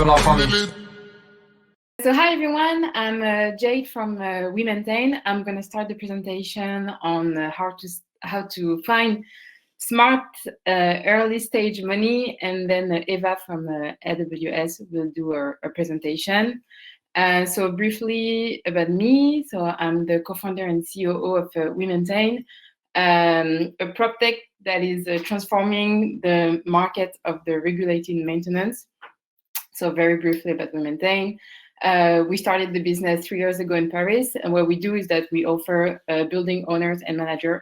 de la famille. So hi everyone, I'm Jade from WeMaintain. I'm going to start the presentation on how to find smart early stage money, and then Eva from AWS will do a presentation. So briefly about me, so I'm the co-founder and COO of WeMaintain, a Proptech that is transforming the market of the regulated maintenance. So very briefly about WeMaintain. We started the business 3 years ago in Paris, and what we do is that we offer building owners and managers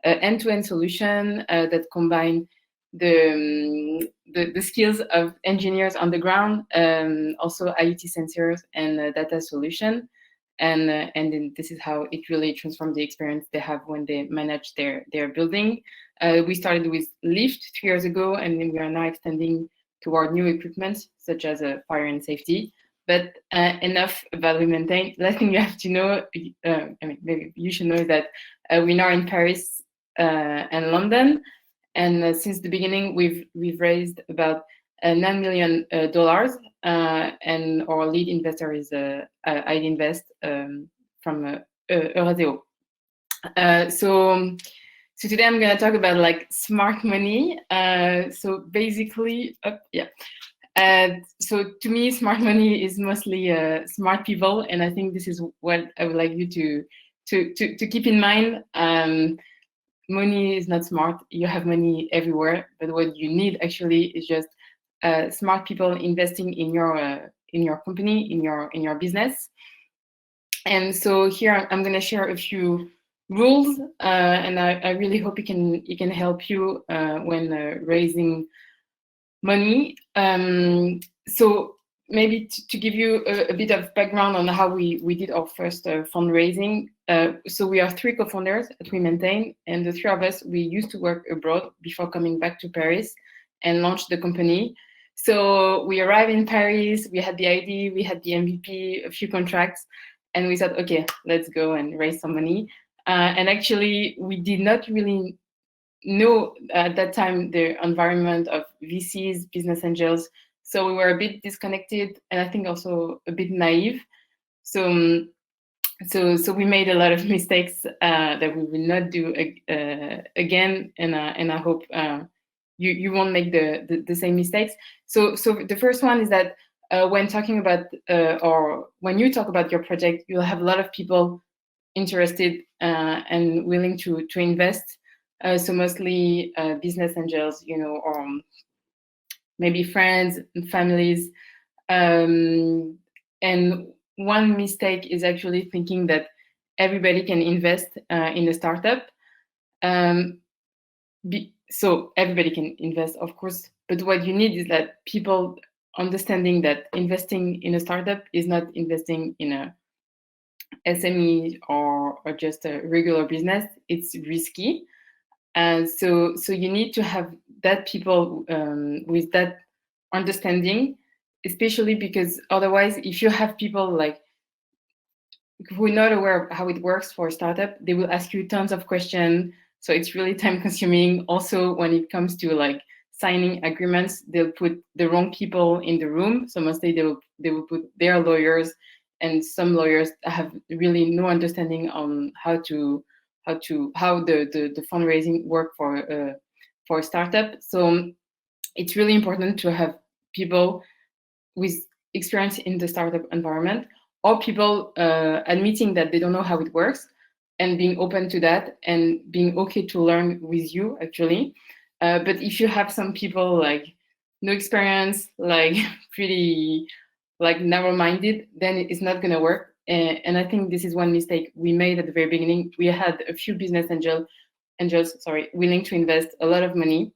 end-to-end solution that combine the skills of engineers on the ground, also IoT sensors and data solution, and then this is how it really transforms the experience they have when they manage their building. We started with lift 3 years ago, and then we are now extending toward new equipment such as fire and safety. But enough about WeMaintain. Last thing you have to know, maybe you should know, is that we're now in Paris and London, and since the beginning we've raised about $9 million, and our lead investor is I'Invest from Eurazeo. So today I'm going to talk about like smart money. So basically, so to me, smart money is mostly smart people, and I think this is what I would like you to keep in mind. Money is not smart. You have money everywhere, but what you need actually is just smart people investing in your company, in your business. And so here I'm going to share a few rules, and I really hope it can help you when raising money. So maybe to give you a bit of background on how we did our first fundraising. So we are 3 co-founders at WeMaintain, and the 3 of us, we used to work abroad before coming back to Paris and launched the company. So we arrived in Paris, we had the idea, we had the MVP, a few contracts, and we thought, okay, let's go and raise some money. And actually, we did not really know at that time the environment of VCs, business angels. So we were a bit disconnected, and I think also a bit naive. So we made a lot of mistakes that we will not do again, and I hope you won't make the same mistakes. So the first one is that when talking about or when you talk about your project, you'll have a lot of people interested and willing to invest. So mostly business angels, or maybe friends and families. And one mistake is actually thinking that everybody can invest in a startup. So everybody can invest, of course, but what you need is that people understanding that investing in a startup is not investing in a SME or just a regular business. It's risky. And so you need to have that people with that understanding, especially because otherwise, if you have people like who are not aware of how it works for a startup, they will ask you tons of questions. So it's really time consuming. Also, when it comes to like signing agreements, they'll put the wrong people in the room. So mostly they will put their lawyers, and some lawyers have really no understanding on how the fundraising work for a startup. So it's really important to have people with experience in the startup environment, or people admitting that they don't know how it works and being open to that and being okay to learn with you actually. But if you have some people like no experience, like pretty like narrow-minded, then it's not going to work. And I think this is one mistake we made at the very beginning. We had a few business angels willing to invest a lot of money,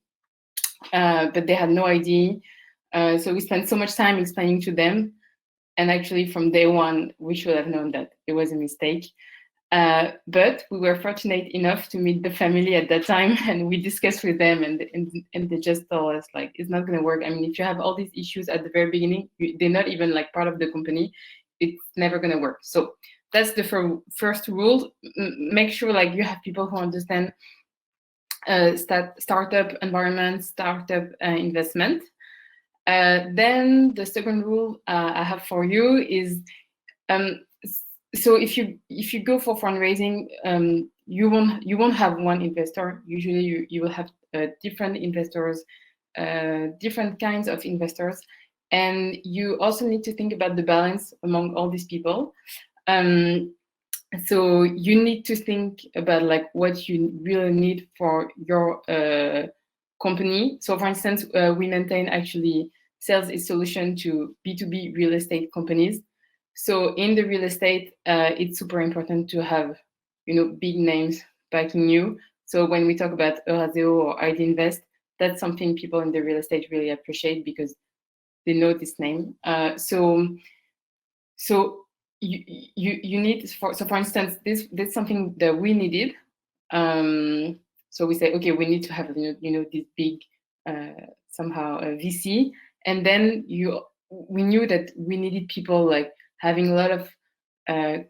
but they had no idea. So we spent so much time explaining to them, and actually from day one we should have known that it was a mistake. But we were fortunate enough to meet the family at that time, and we discussed with them, and they just told us like it's not going to work. I mean, if you have all these issues at the very beginning, they're not even like part of the company, it's never going to work. So that's the first rule. Make sure like you have people who understand startup environment, startup investment. Then the second rule I have for you is, so if you go for fundraising, you won't have one investor. Usually you will have different investors, different kinds of investors, and you also need to think about the balance among all these people. So you need to think about like what you really need for your company. So for instance, WeMaintain actually sells its solution to B2B real estate companies. So in the real estate, it's super important to have, big names backing you. So when we talk about Eurazeo or ID Invest, that's something people in the real estate really appreciate because they know this name. So you need, for instance, this something that we needed. So we say, okay, we need to have this big somehow a VC, and then we knew that we needed people like having a lot of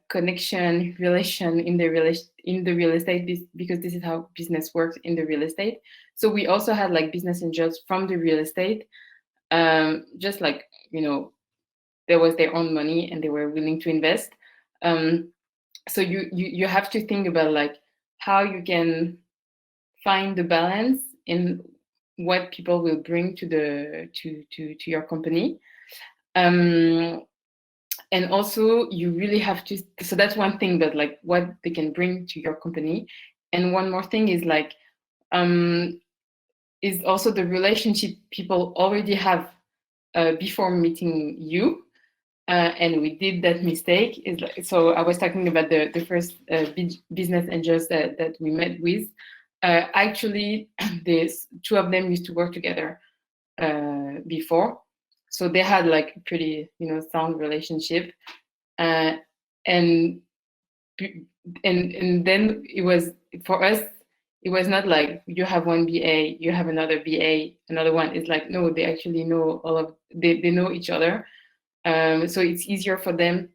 connection, relation in the real estate, because this is how business works in the real estate. So we also had like business angels from the real estate, just like there was their own money and they were willing to invest. So you have to think about like how you can find the balance in what people will bring to your company. And also you really have to, so that's one thing, but like what they can bring to your company. And one more thing is like, is also the relationship people already have before meeting you. And we did that mistake. So I was talking about the first business angels that we met with. Actually, two of them used to work together before. So they had like a pretty, sound relationship. And then it was, for us, it was not like you have one BA, you have another BA, another one. It's like, no, they actually know they know each other. So it's easier for them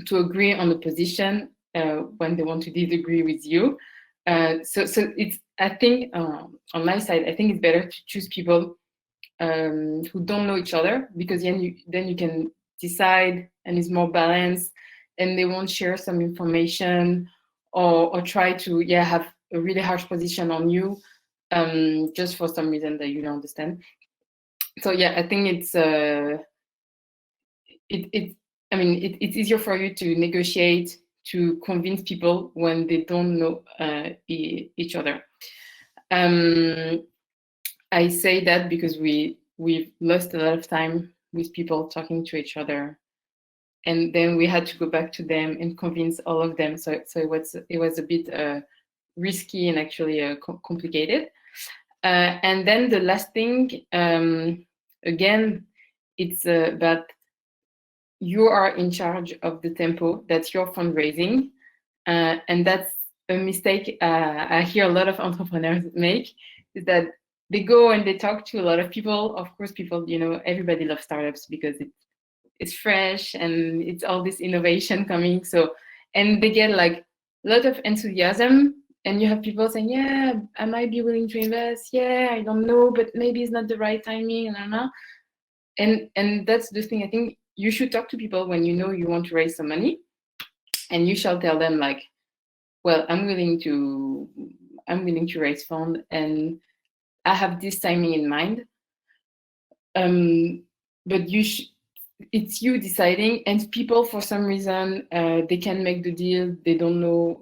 to agree on the position when they want to disagree with you. So it's, I think, on my side, I think it's better to choose people who don't know each other, because then you can decide and it's more balanced, and they won't share some information or try to have a really harsh position on you just for some reason that you don't understand. So I think it's it's easier for you to negotiate, to convince people when they don't know each other. I say that because we've lost a lot of time with people talking to each other, and then we had to go back to them and convince all of them. So it was a bit risky and actually complicated. And then the last thing, again, it's about you are in charge of the tempo. That's your fundraising. And that's a mistake I hear a lot of entrepreneurs make, is that they go and they talk to a lot of people. Of course, people, everybody loves startups because it's fresh and it's all this innovation coming. So, and they get like a lot of enthusiasm, and you have people saying, yeah, I might be willing to invest. Yeah, I don't know, but maybe it's not the right timing. And that's the thing. I think you should talk to people when you know you want to raise some money, and you shall tell them like, well, I'm willing to raise funds, and I have this timing in mind. But it's you deciding, and people, for some reason, they can make the deal. They don't know,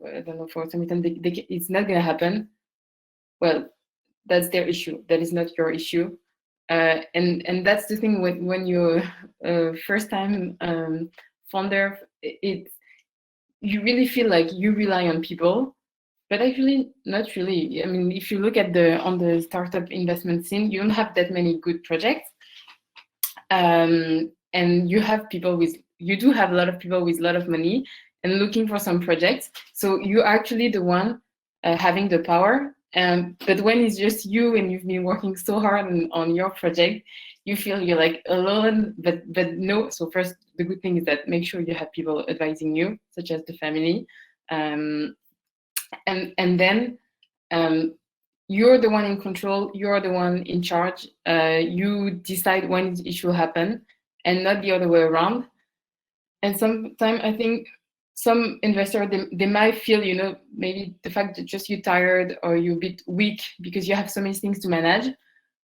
for some reason, it's not gonna happen. Well, that's their issue. That is not your issue. And that's the thing when you're first time founder, you really feel like you rely on people, but actually not really. I mean, if you look at on the startup investment scene, you don't have that many good projects, and you do have a lot of people with a lot of money and looking for some projects. So you're actually the one having the power. But when it's just you and you've been working so hard on your project, you feel you're like alone, but no. So first, the good thing is that make sure you have people advising you, such as the family. And then you're the one in control, you're the one in charge. You decide when it should happen, and not the other way around. And sometimes I think some investors, they might feel, you know, maybe the fact that just you're tired or you're a bit weak because you have so many things to manage.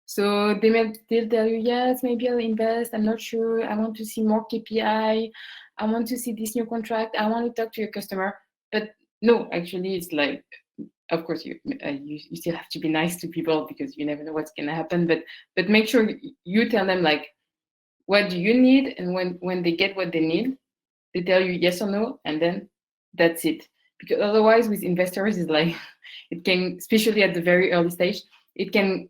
So they'll tell you, yes, maybe I'll invest. I'm not sure. I want to see more KPI. I want to see this new contract. I want to talk to your customer. But no, actually, it's like, of course, you still have to be nice to people because you never know what's gonna happen. But make sure you tell them like, what do you need, and when they get what they need, they tell you yes or no, and then that's it. Because otherwise, with investors, is like it can, especially at the very early stage, it can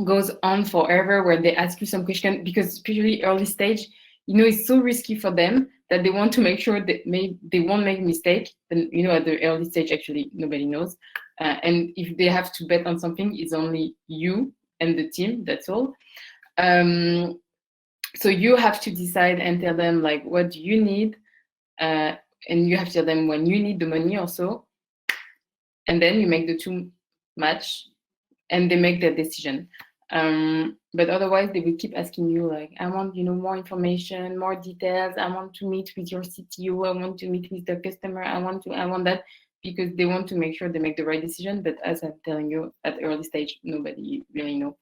goes on forever where they ask you some question, because especially early stage, you know, it's so risky for them that they want to make sure that they won't make a mistake. And you know, at the early stage, actually nobody knows, and if they have to bet on something, it's only you and the team. That's all. So you have to decide and tell them like, what do you need, and you have to tell them when you need the money also, and then you make the two match, and they make their decision. But otherwise, they will keep asking you like, I want, you know, more information, more details. I want to meet with your CTO. I want to meet with the customer. I want that, because they want to make sure they make the right decision. But as I'm telling you, at early stage, nobody really know.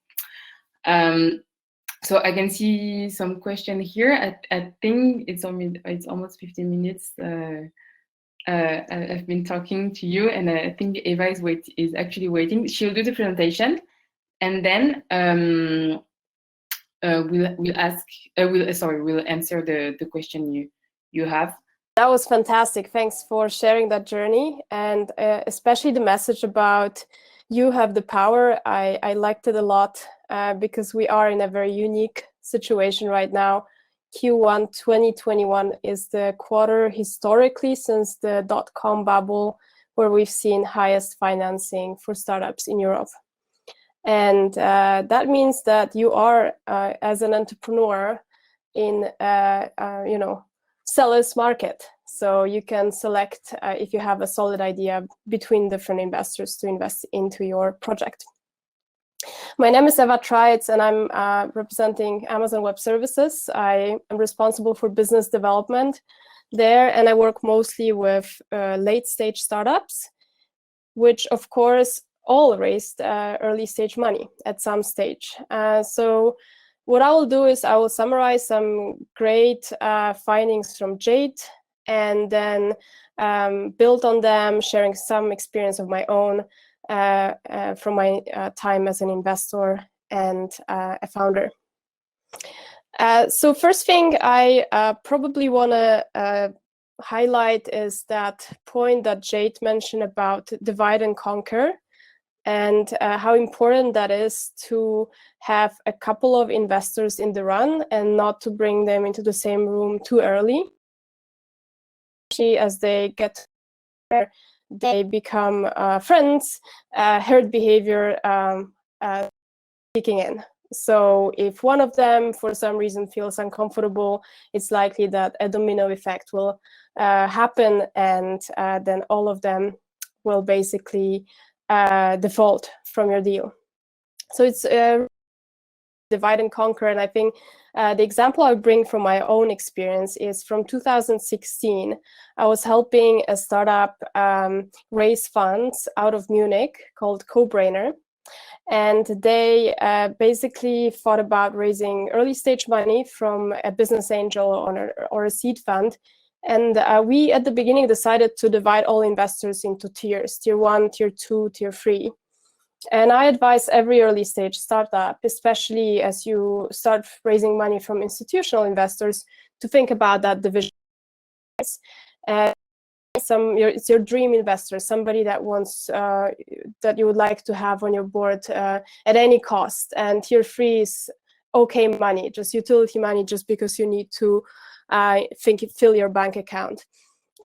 So I can see some question here. I think it's almost 15 minutes. I've been talking to you, and I think Eva is actually waiting. She'll do the presentation, and then we'll answer the question you have. That was fantastic. Thanks for sharing that journey, and especially the message about you have the power. I liked it a lot because we are in a very unique situation right now. Q1 2021 is the quarter historically since the dot-com bubble where we've seen highest financing for startups in Europe. And that means that you are, as an entrepreneur, in seller's market. So you can select, if you have a solid idea, between different investors to invest into your project. My name is Eva Treitz, and I'm representing Amazon Web Services. I am responsible for business development there, and I work mostly with late-stage startups, which, of course, all raised early stage money at some stage. So what I will do is I will summarize some great findings from Jade, and then build on them, sharing some experience of my own from my time as an investor and a founder. So first thing I probably want to highlight is that point that Jade mentioned about divide and conquer, and how important that is to have a couple of investors in the run and not to bring them into the same room too early. As they get there, they become friends, herd behavior kicking in. So if one of them, for some reason, feels uncomfortable, it's likely that a domino effect will happen, and then all of them will basically default from your deal. So it's divide and conquer, and I think the example I bring from my own experience is from 2016. I was helping a startup raise funds out of Munich called CoBrainer, and they basically thought about raising early stage money from a business angel or a seed fund. And we, at the beginning, decided to divide all investors into tiers, tier 1, tier 2, tier 3. And I advise every early stage startup, especially as you start raising money from institutional investors, to think about that division. It's your dream investor, somebody that wants that you would like to have on your board at any cost. And tier 3 is okay money, just utility money, just because you need to fill your bank account.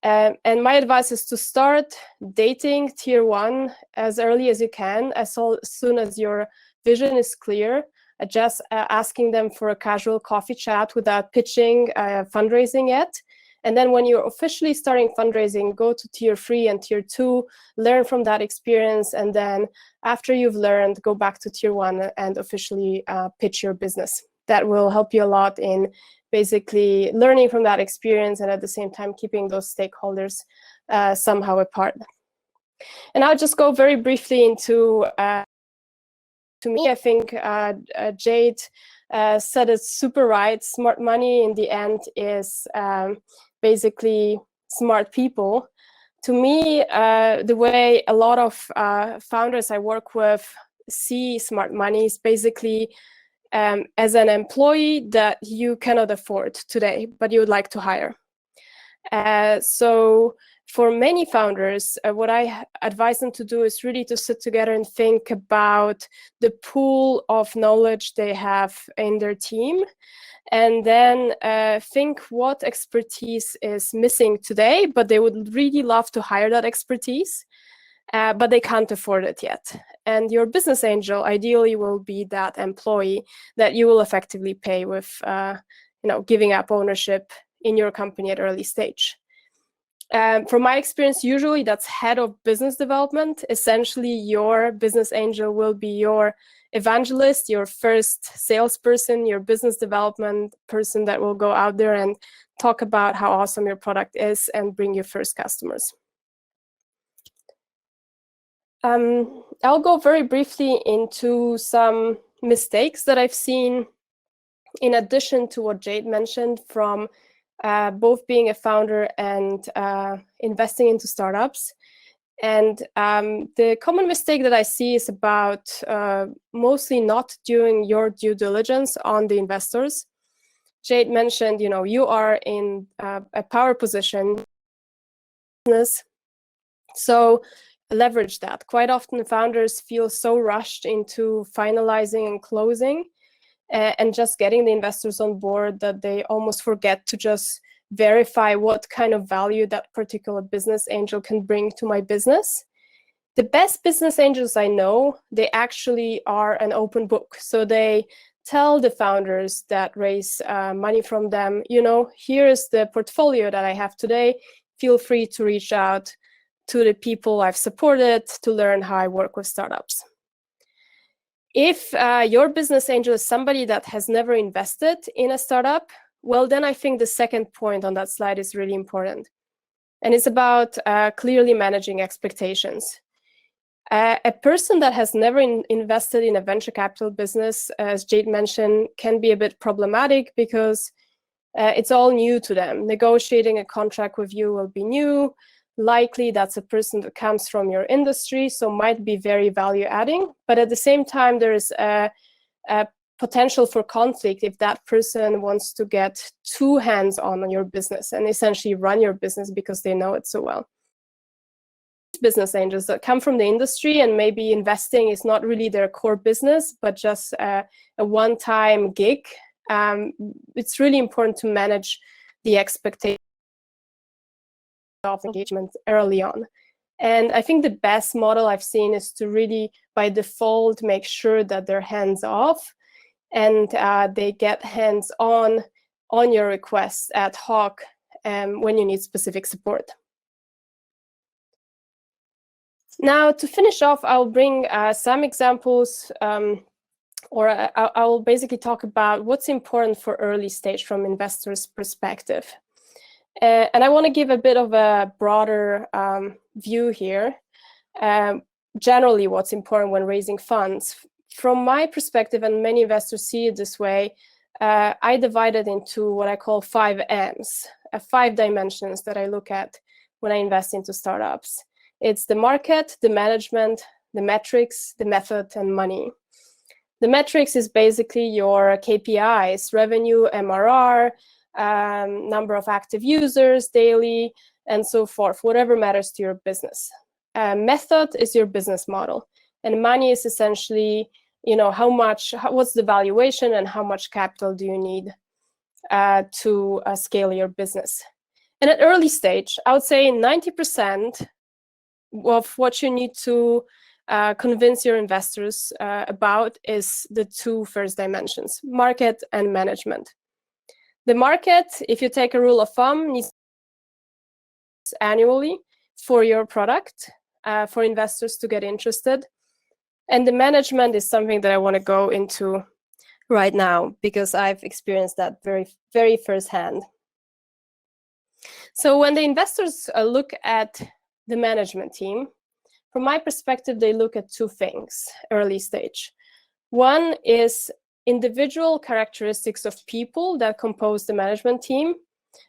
And my advice is to start dating tier 1 as early as you can, as soon as your vision is clear, just asking them for a casual coffee chat without pitching fundraising yet. And then when you're officially starting fundraising, go to tier 3 and tier 2, learn from that experience, and then after you've learned, go back to tier 1 and officially pitch your business. That will help you a lot in basically learning from that experience and at the same time keeping those stakeholders somehow apart. And I'll just go very briefly into, to me, I think Jade said it super right. Smart money in the end is basically smart people. To me, the way a lot of founders I work with see smart money is basically as an employee that you cannot afford today, but you would like to hire. So for many founders, what I advise them to do is really to sit together and think about the pool of knowledge they have in their team, and then think what expertise is missing today, but they would really love to hire that expertise, but they can't afford it yet. And your business angel ideally will be that employee that you will effectively pay with giving up ownership in your company at early stage. From my experience, usually that's head of business development. Essentially, your business angel will be your evangelist, your first salesperson, your business development person that will go out there and talk about how awesome your product is and bring you first customers. I'll go very briefly into some mistakes that I've seen in addition to what Jade mentioned from both being a founder and investing into startups. And the common mistake that I see is about mostly not doing your due diligence on the investors. Jade mentioned, you are in a power position, so leverage that. Quite often founders feel so rushed into finalizing and closing and just getting the investors on board that they almost forget to just verify what kind of value that particular business angel can bring to my business. The best business angels I know, they actually are an open book. So they tell the founders that raise money from them, here's the portfolio that I have today. Feel free to reach out to the people I've supported to learn how I work with startups. If your business angel is somebody that has never invested in a startup, well, then I think the second point on that slide is really important. And it's about clearly managing expectations. A person that has never invested in a venture capital business, as Jade mentioned, can be a bit problematic because it's all new to them. Negotiating a contract with you will be new. Likely that's a person that comes from your industry, so might be very value adding. But at the same time, there is a potential for conflict if that person wants to get too hands-on on your business and essentially run your business because they know it so well. Business angels that come from the industry and maybe investing is not really their core business, but just a one-time gig. It's really important to manage the expectations of engagement early on. And I think the best model I've seen is to really, by default, make sure that they're hands-off and they get hands-on on your requests ad hoc when you need specific support. Now, to finish off, I'll bring some examples, or I'll basically talk about what's important for early stage from investors' perspective. And I want to give a bit of a broader view here. Generally, what's important when raising funds. From my perspective, and many investors see it this way, I divide it into what I call 5 M's, 5 dimensions that I look at when I invest into startups. It's the market, the management, the metrics, the method, and money. The metrics is basically your KPIs, revenue, MRR, number of active users daily, and so forth, whatever matters to your business. Method is your business model, and money is essentially, what's the valuation and how much capital do you need to scale your business. And at early stage, I would say 90% of what you need to convince your investors about is the 2 first dimensions, market and management. The market, if you take a rule of thumb, needs annually for your product, for investors to get interested. And the management is something that I want to go into right now, because I've experienced that very firsthand. So when the investors look at the management team, from my perspective, they look at two things early stage. One is individual characteristics of people that compose the management team.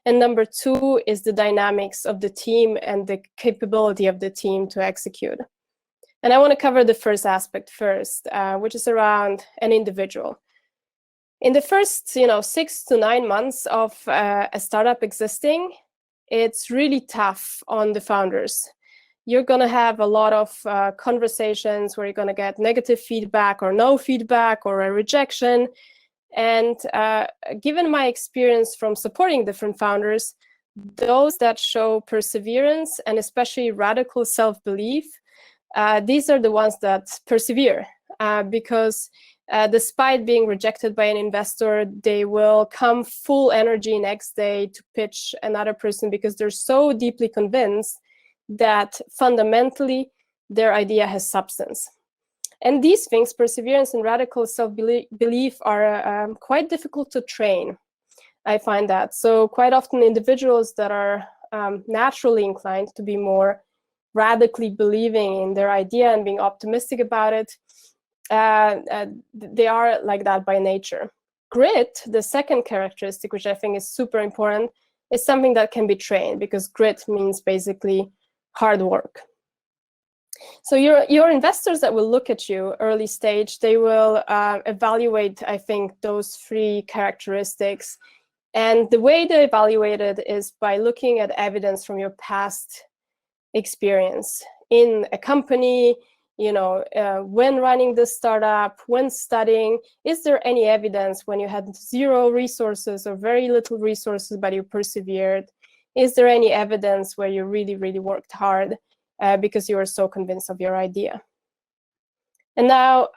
And number two is the dynamics of the team and the capability of the team to execute. And I want to cover the first aspect first, which is around an individual. In the first 6 to 9 months of a startup existing, it's really tough on the founders. You're going to have a lot of conversations where you're going to get negative feedback or no feedback or a rejection. And given my experience from supporting different founders, those that show perseverance and especially radical self-belief, these are the ones that persevere because despite being rejected by an investor, they will come full energy next day to pitch another person because they're so deeply convinced that fundamentally their idea has substance. And these things, perseverance and radical self-belief, are quite difficult to train. I find that. So quite often individuals that are naturally inclined to be more radically believing in their idea and being optimistic about it, they are like that by nature. Grit, the second characteristic, which I think is super important, is something that can be trained, because grit means basically hard work. So your investors that will look at you early stage, they will evaluate, I think, those three characteristics. And the way they evaluate it is by looking at evidence from your past experience in a company, when running the startup, when studying. Is there any evidence when you had zero resources or very little resources, but you persevered? Is there any evidence where you really, really worked hard because you were so convinced of your idea? And now,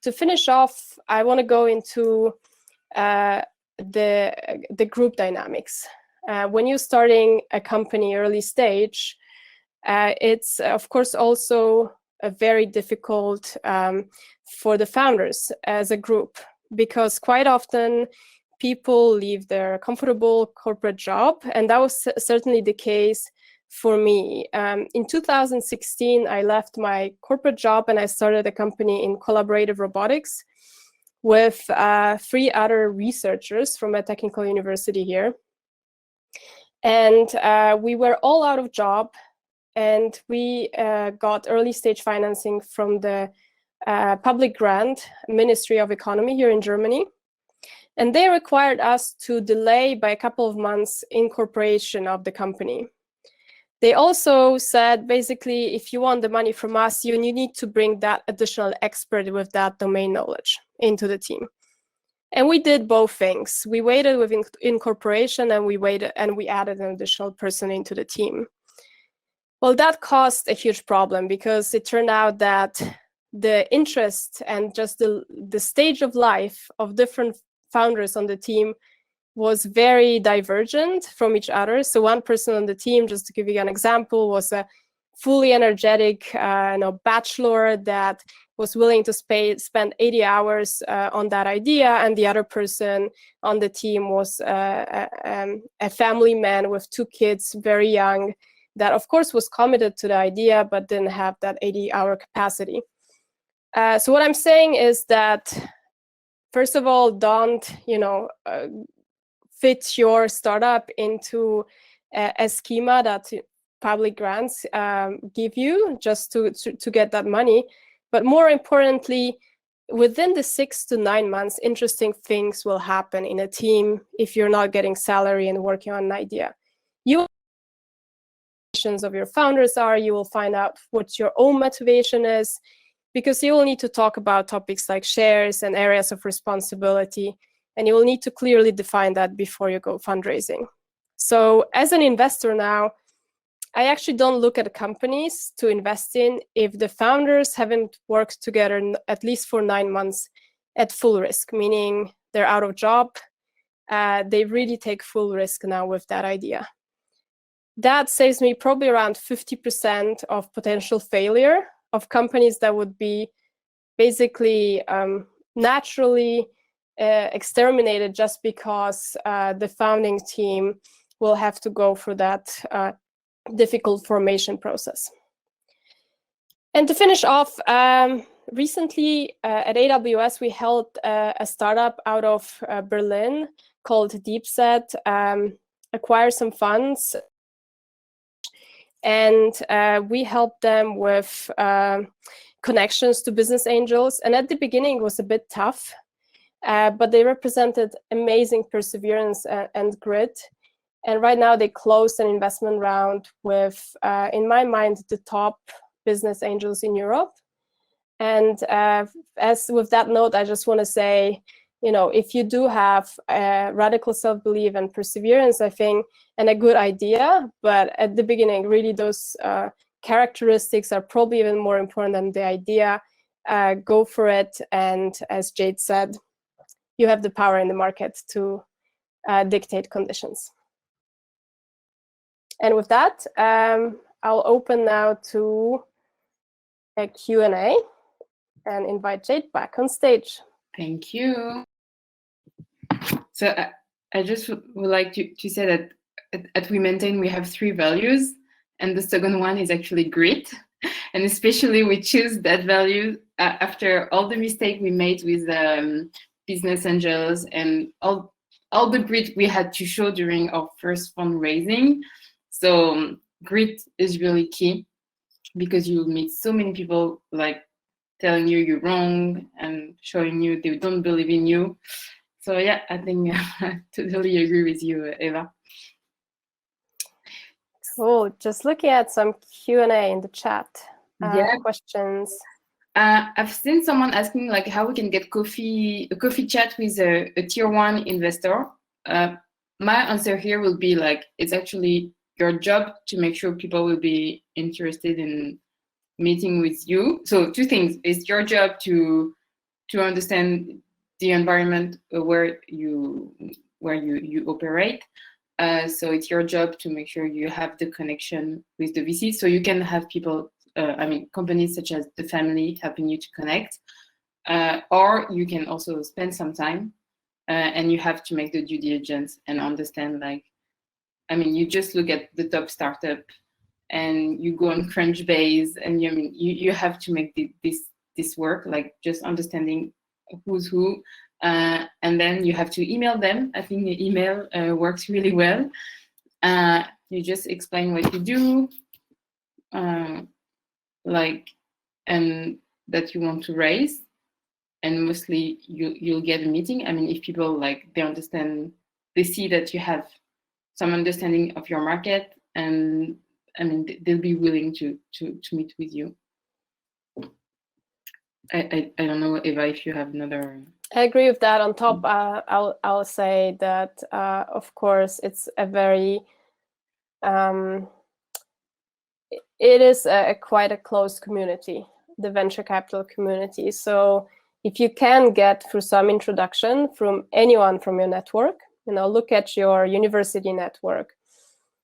to finish off, I want to go into the group dynamics. When you're starting a company early stage, it's of course also very difficult for the founders as a group, because quite often people leave their comfortable corporate job, and that was certainly the case for me. In 2016, I left my corporate job and I started a company in collaborative robotics with 3 other researchers from a technical university here. And we were all out of job, and we got early stage financing from the public grant Ministry of Economy here in Germany. And they required us to delay by a couple of months incorporation of the company. They also said, basically, if you want the money from us, you need to bring that additional expert with that domain knowledge into the team. And we did both things. We waited with incorporation, and we added an additional person into the team. Well, that caused a huge problem, because it turned out that the interest and just the stage of life of different founders on the team was very divergent from each other. So one person on the team, just to give you an example, was a fully energetic bachelor that was willing to spend 80 hours on that idea, and the other person on the team was a family man with 2 kids, very young, that of course was committed to the idea but didn't have that 80-hour capacity. So what I'm saying is that, first of all, don't fit your startup into a schema that public grants give you just to get that money. But more importantly, within the 6 to 9 months, interesting things will happen in a team if you're not getting salary and working on an idea. You of your founders are, you will find out what your own motivation is, because you will need to talk about topics like shares and areas of responsibility, and you will need to clearly define that before you go fundraising. So as an investor now, I actually don't look at companies to invest in if the founders haven't worked together at least for 9 months at full risk, meaning they're out of job. They really take full risk now with that idea. that saves me probably around 50% of potential failure of companies that would be basically naturally exterminated just because the founding team will have to go through that difficult formation process. And to finish off, recently at AWS, we held a startup out of Berlin called DeepSet, acquire some funds. And we helped them with connections to business angels. And at the beginning, it was a bit tough, but they represented amazing perseverance and grit. And right now, they closed an investment round with, in my mind, the top business angels in Europe. And as with that note, I just want to say, if you do have radical self-belief and perseverance, I think, and a good idea, but at the beginning, really those characteristics are probably even more important than the idea. Go for it. And as Jade said, you have the power in the market to dictate conditions. And with that, I'll open now to a Q&A and invite Jade back on stage. Thank you. So I just would like to say that at WeMaintain, we have 3 values, and the second one is actually grit. And especially we choose that value after all the mistakes we made with business angels and all the grit we had to show during our first fundraising. So grit is really key, because you meet so many people like telling you you're wrong and showing you they don't believe in you. So yeah, I think I totally agree with you, Eva. Cool. Just looking at some Q&A in the chat. Yeah. Questions. I've seen someone asking like how we can get a coffee chat with a tier 1 investor. My answer here will be like, it's actually your job to make sure people will be interested in meeting with you. So 2 things. It's your job to understand the environment where you operate. So it's your job to make sure you have the connection with the VC. So you can have people, companies such as the family helping you to connect, or you can also spend some time and you have to make the due diligence and understand, like, you just look at the top startup and you go on Crunchbase and you have to make this work, like just understanding who's who, and then you have to email them. I think the email works really well. You just explain what you do, and that you want to raise, and mostly you'll get a meeting. If people they understand, they see that you have some understanding of your market, and they'll be willing to meet with you. I don't know, Eva, if you have another. I agree with that. On top, I'll say that of course it's a very it is quite a close community, the venture capital community. So if you can get through some introduction from anyone from your network, look at your university network,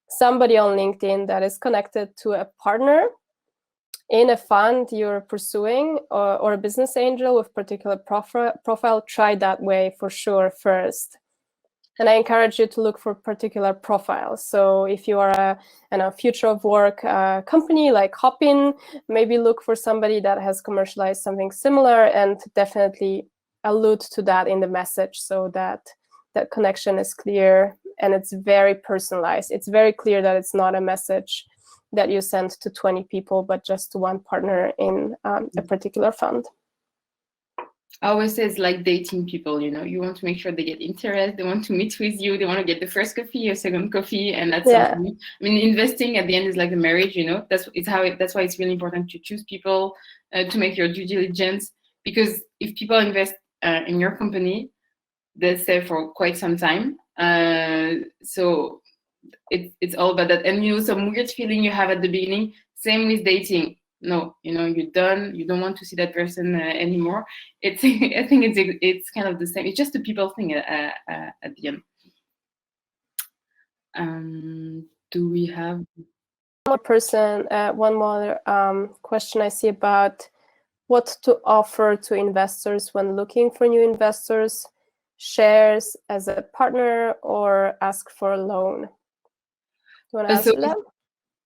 somebody on LinkedIn that is connected to a partner in a fund you're pursuing, or a business angel with particular profile, try that way for sure first. And I encourage you to look for particular profiles. So if you are a future of work company like Hopin, maybe look for somebody that has commercialized something similar, and definitely allude to that in the message so that that connection is clear and it's very personalized. It's very clear that it's not a message that you send to 20 people, but just to one partner in a particular fund. I always say it's like dating people, you want to make sure they get interest, they want to meet with you, they want to get the first coffee or second coffee, and that's something. Investing at the end is like a marriage, that's why it's really important to choose people, to make your due diligence, because if people invest in your company, they'll stay for quite some time. So it's all about that. And some weird feeling you have at the beginning, same with dating. No, you're done. You don't want to see that person anymore. I think it's kind of the same. It's just a people thing at the end. do we have? One more question I see about what to offer to investors when looking for new investors, shares as a partner or ask for a loan. Do you want to answer that?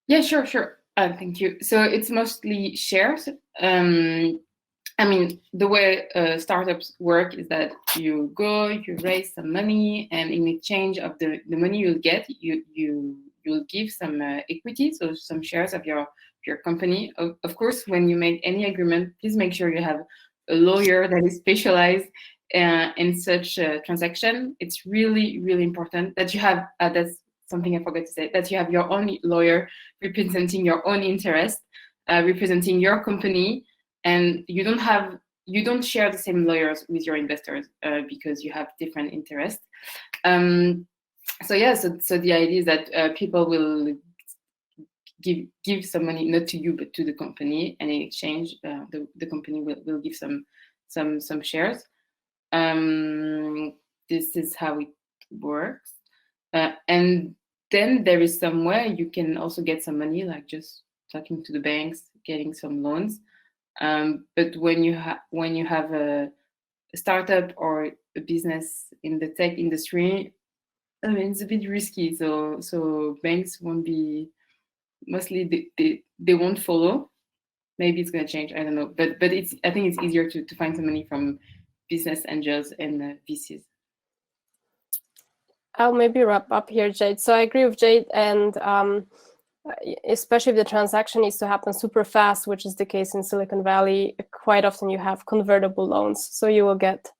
Yeah, sure. Thank you. So it's mostly shares. I mean, the way startups work is that you go, you raise some money, and in exchange of the money you'll get, you'll give some equity, so some shares of your company. Of course, when you make any agreement, please make sure you have a lawyer that is specialized in such a transaction. It's really, really important that you have, that's something I forgot to say, that you have your own lawyer representing your own interest, representing your company, and you don't share the same lawyers with your investors because you have different interests. So the idea is that people will give some money, not to you but to the company, and in exchange the company will give some shares. This is how it works, and then there is somewhere you can also get some money, like just talking to the banks, getting some loans. But when you have a startup or a business in the tech industry, I mean, it's a bit risky. So banks won't be, mostly they won't follow. Maybe it's gonna change. I don't know. But I think it's easier to find some money from business angels and VCs. I'll maybe wrap up here, Jade. So I agree with Jade, and especially if the transaction needs to happen super fast, which is the case in Silicon Valley, quite often you have convertible loans. So you will get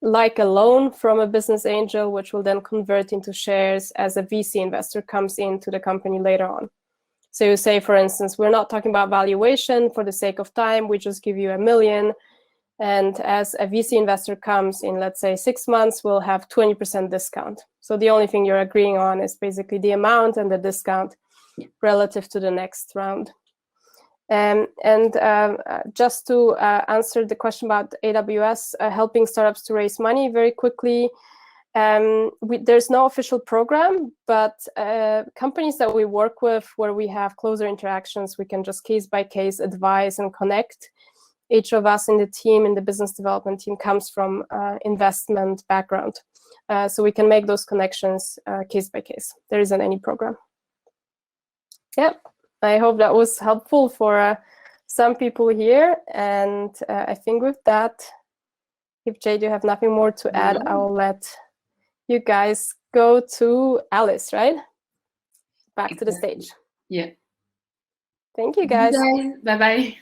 like a loan from a business angel, which will then convert into shares as a VC investor comes into the company later on. So you say, for instance, we're not talking about valuation for the sake of time. We just give you $1 million. And as a VC investor comes in, let's say 6 months, we'll have 20% discount. So the only thing you're agreeing on is basically the amount and the discount relative to the next round. Just to answer the question about AWS helping startups to raise money very quickly, there's no official program, but companies that we work with where we have closer interactions, we can just case by case advise and connect. Each of us in the team, in the business development team, comes from investment background. So we can make those connections case by case. There isn't any program. Yeah, I hope that was helpful for some people here. And I think with that, if Jade, you have nothing more to add, I will let you guys go to Alice, right? Back to the stage. Yeah. Thank you, guys. Bye-bye.